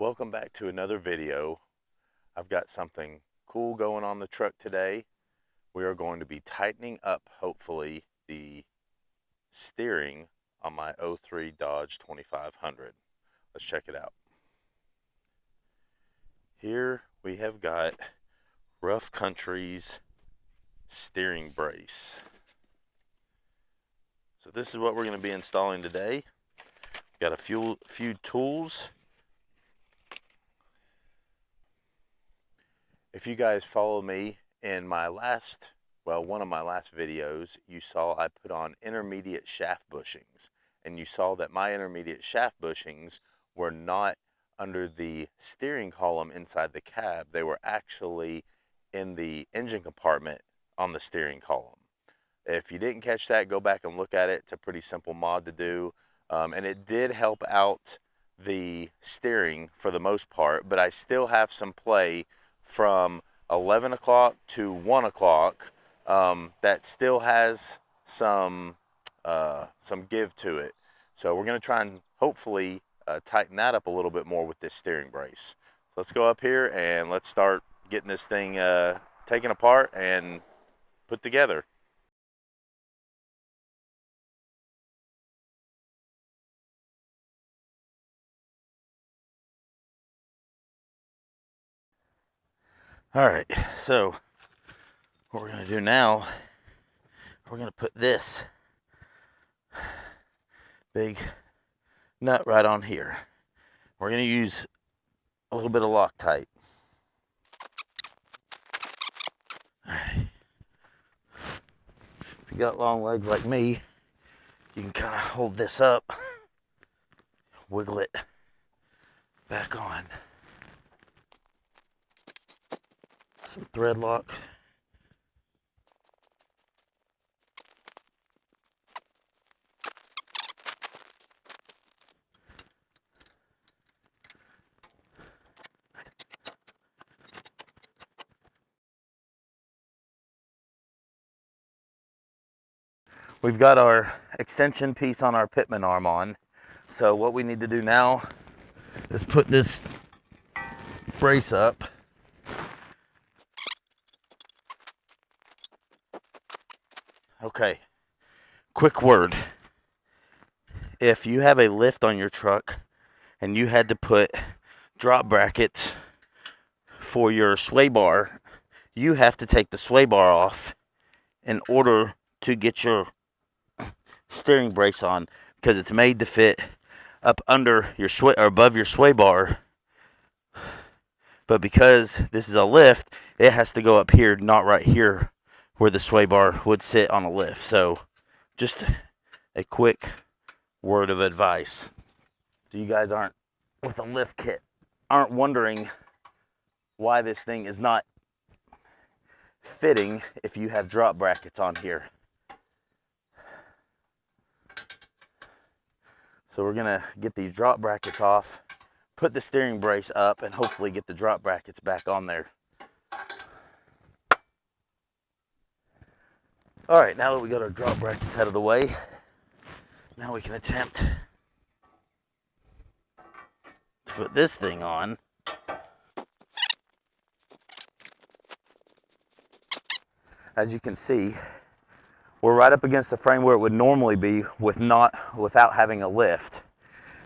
Welcome back to another video. I've got something cool going on the truck today. We are going to be tightening up, hopefully, the steering on my '03 Dodge 2500. Let's check it out. Here we have got Rough Country's steering brace. So this is what we're going to be installing today. Got a few tools. If you guys follow me in my one of my last videos, you saw I put on intermediate shaft bushings, and you saw that my intermediate shaft bushings were not under the steering column inside the cab. They were actually in the engine compartment on the steering column. If you didn't catch that, go back and look at it. It's a pretty simple mod to do, and it did help out the steering for the most part, but I still have some play from 11 o'clock to 1 o'clock that still has some give to it. So we're going to try and hopefully tighten that up a little bit more with this steering brace. So let's go up here and let's start getting this thing taken apart and put together. All right, so what we're going to do now, we're going to put this big nut right on here. We're going to use a little bit of Loctite. All right. If you got long legs like me, you can kind of hold this up, wiggle it back on. Some thread lock. We've got our extension piece on our pitman arm on. So what we need to do now is put this brace up. Okay, quick word. If you have a lift on your truck and you had to put drop brackets for your sway bar, you have to take the sway bar off in order to get your steering brace on, because it's made to fit up under your sway or above your sway bar. But because this is a lift, it has to go up here, not right here where the sway bar would sit on a lift. So just a quick word of advice. So you guys aren't with a lift kit, aren't wondering why this thing is not fitting if you have drop brackets on here. So we're gonna get these drop brackets off, put the steering brace up, and hopefully get the drop brackets back on there. All right, now that we got our drop brackets out of the way, now we can attempt to put this thing on. As you can see, we're right up against the frame where it would normally be without having a lift,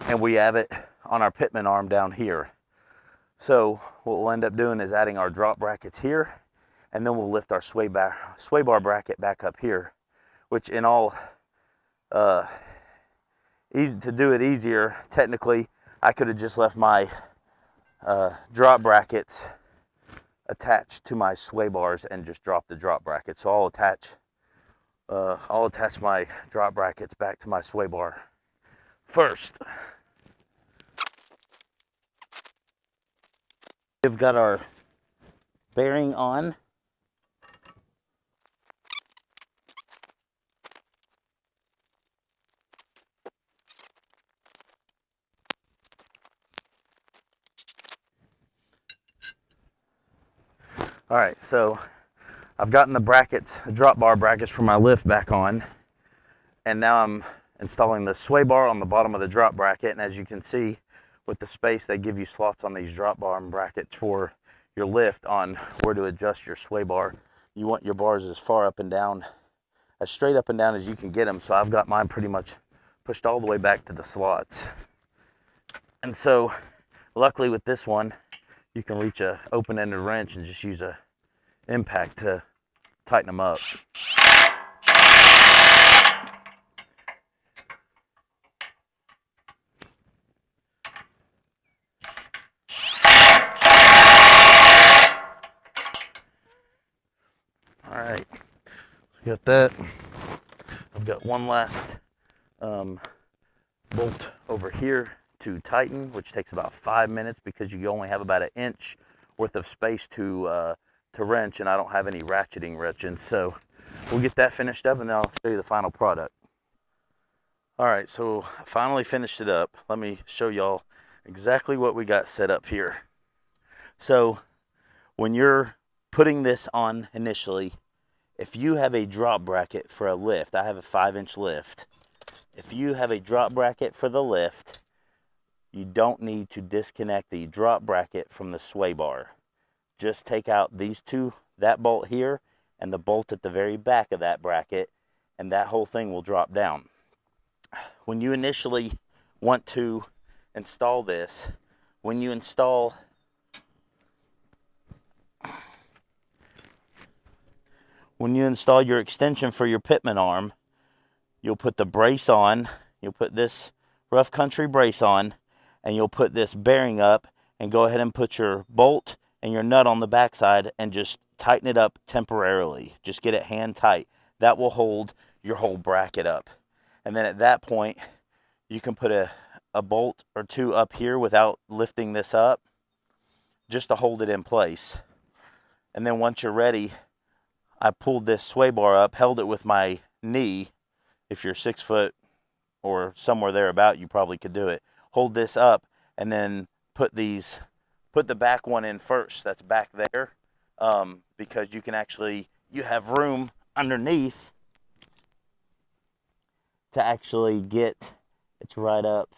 and we have it on our pitman arm down here. So what we'll end up doing is adding our drop brackets here, and then we'll lift our sway bar bracket back up here, which in all easy to do it easier. Technically, I could have just left my drop brackets attached to my sway bars and just drop the drop brackets. So I'll attach my drop brackets back to my sway bar first. We've got our bearing on. All right, so I've gotten the drop bar brackets for my lift back on, and now I'm installing the sway bar on the bottom of the drop bracket, and as you can see, with the space, they give you slots on these drop bar brackets for your lift on where to adjust your sway bar. You want your bars as far up and down, as straight up and down as you can get them. So I've got mine pretty much pushed all the way back to the slots. And so luckily with this one, you can reach a open-ended wrench and just use a impact to tighten them up. All right, got that. I've got one last bolt over here to tighten, which takes about 5 minutes because you only have about 1 inch worth of space to wrench, and I don't have any ratcheting wrenches. So we'll get that finished up and then I'll show you the final product. All right, so I finally finished it up. Let me show y'all exactly what we got set up here. So when you're putting this on initially, if you have a drop bracket for a lift, I have a 5-inch lift. If you have a drop bracket for the lift, you don't need to disconnect the drop bracket from the sway bar. Just take out these two, that bolt here and the bolt at the very back of that bracket, and that whole thing will drop down. When you initially want to install this, when you install your extension for your pitman arm, you'll put the brace on, you'll put this rough country brace on, and you'll put this bearing up and go ahead and put your bolt and your nut on the backside and just tighten it up temporarily. Just get it hand tight. That will hold your whole bracket up. And then at that point, you can put a bolt or two up here without lifting this up, just to hold it in place. And then once you're ready, I pulled this sway bar up, held it with my knee. If you're 6 foot or somewhere thereabout, you probably could do it. Hold this up and then put the back one in first. That's back there, because you have room underneath to actually get, it's right up,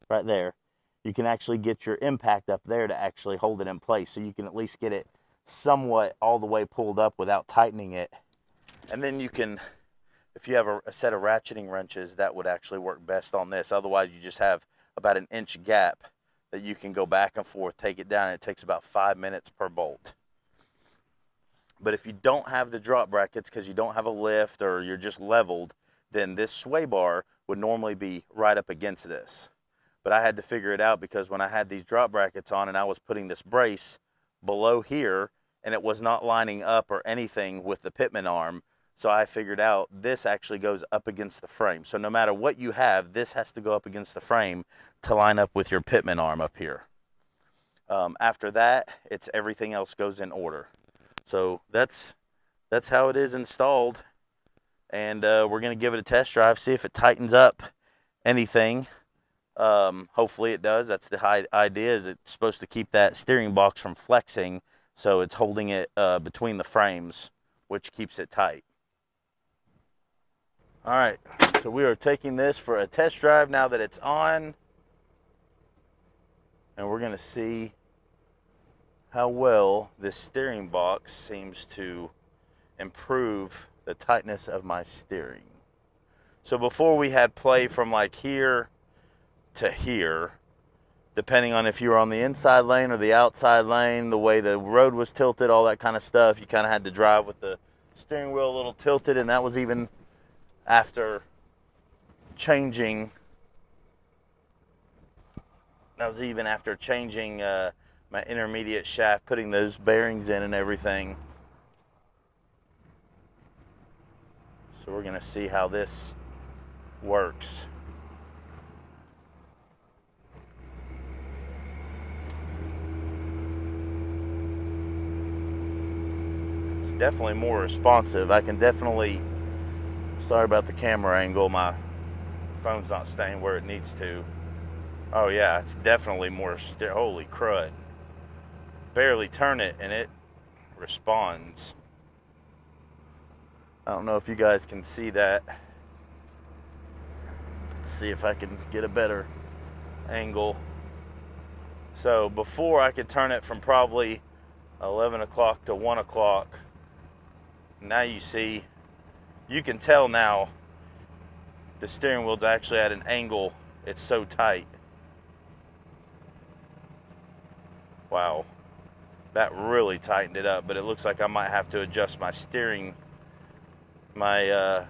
right there. You can actually get your impact up there to actually hold it in place. So you can at least get it somewhat all the way pulled up without tightening it. And then you can, if you have a set of ratcheting wrenches, that would actually work best on this. Otherwise, you just have about 1 inch gap that you can go back and forth, take it down. It takes about 5 minutes per bolt. But if you don't have the drop brackets because you don't have a lift or you're just leveled, then this sway bar would normally be right up against this. But I had to figure it out because when I had these drop brackets on and I was putting this brace below here and it was not lining up or anything with the pitman arm, so I figured out this actually goes up against the frame. So no matter what you have, this has to go up against the frame to line up with your pitman arm up here. After that, it's everything else goes in order. So that's how it is installed. And we're going to give it a test drive, see if it tightens up anything. Hopefully it does. That's the idea, is it's supposed to keep that steering box from flexing, so it's holding it between the frames, which keeps it tight. All right, so we are taking this for a test drive now that it's on, and we're going to see how well this steering box seems to improve the tightness of my steering. So before we had play from like here to here, depending on if you were on the inside lane or the outside lane, the way the road was tilted, all that kind of stuff, you kind of had to drive with the steering wheel a little tilted, and that was even after changing my intermediate shaft, putting those bearings in and everything. So we're going to see how this works. It's definitely more responsive. I can definitely, sorry about the camera angle, my phone's not staying where it needs to. Oh yeah, it's definitely more, holy crud. Barely turn it and it responds. I don't know if you guys can see that. Let's see if I can get a better angle. So before I could turn it from probably 11 o'clock to 1 o'clock. Now you see, you can tell now the steering wheel's actually at an angle. It's so tight. Wow, that really tightened it up, but it looks like I might have to adjust my steering wheel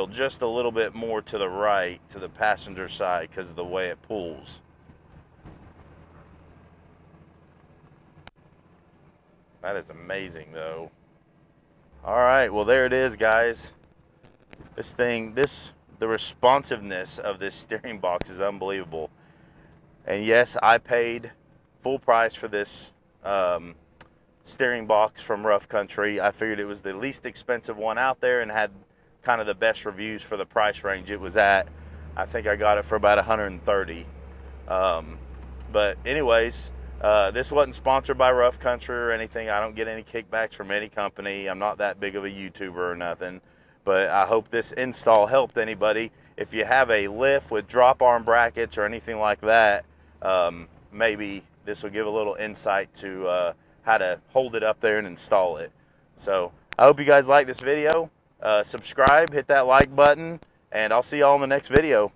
just a little bit more to the right, to the passenger side, because of the way it pulls. That is amazing though. All right, well there it is, guys. The responsiveness of this steering box is unbelievable. And yes, I paid full price for this steering box from Rough Country. I figured it was the least expensive one out there and had kind of the best reviews for the price range it was at. I think I got it for about $130. But anyways, this wasn't sponsored by Rough Country or anything. I don't get any kickbacks from any company. I'm not that big of a YouTuber or nothing. But I hope this install helped anybody. If you have a lift with drop arm brackets or anything like that, maybe this will give a little insight to how to hold it up there and install it. So I hope you guys like this video. Subscribe, hit that like button, and I'll see y'all in the next video.